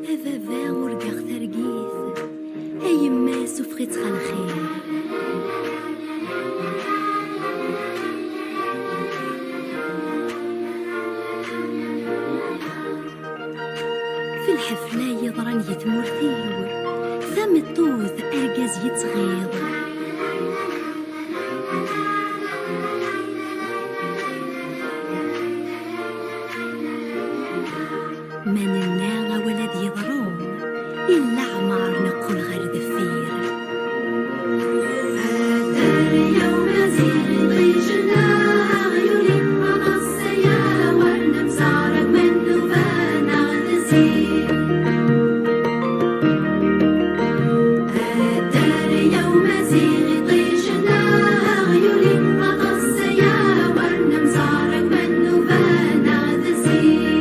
Baba urgaɣ targit, a yemma sufɣit ɣer lxir. في الحفلة يضرن يتمرثيو، ثمطوذ أرجاز يتغيظ. ما ننا ولد يضروم إلا عمار نقول غير دفير. هذا اليوم زين طيجنا عيوني مقصية ورنا مسارك منو فانا نسير. هذا اليوم زين طيجنا عيوني مقصية ورنا مسارك منو فانا نسير.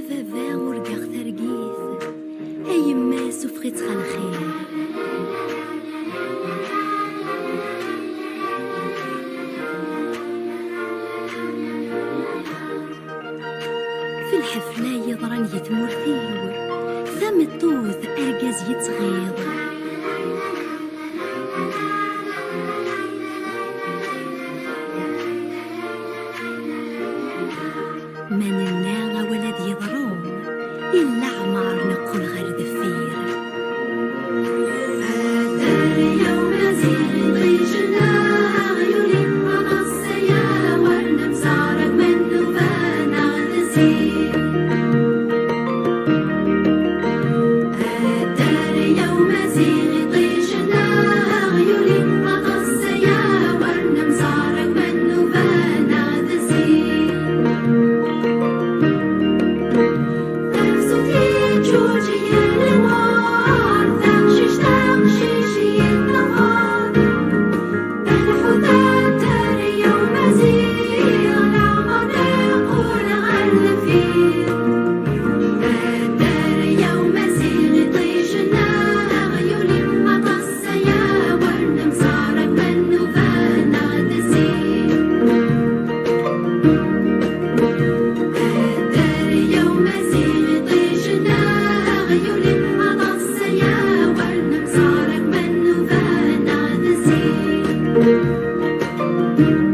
Baba urgaɣ targit, a yemma sufɣit ɣer lxir. في الحفلة يضرن يتمرثيو، ثمطوذ أرجاز يتغيظ. ما ننا ولد يضروم إلا عمار نقول غير دفير. هذا اليوم زين طيجنا عيوني مقصية ورنا مسارك منو فانا نسير. هذا اليوم زين طيجنا عيوني مقصية ورنا مسارك منو فانا نسير. Georgia Yeah.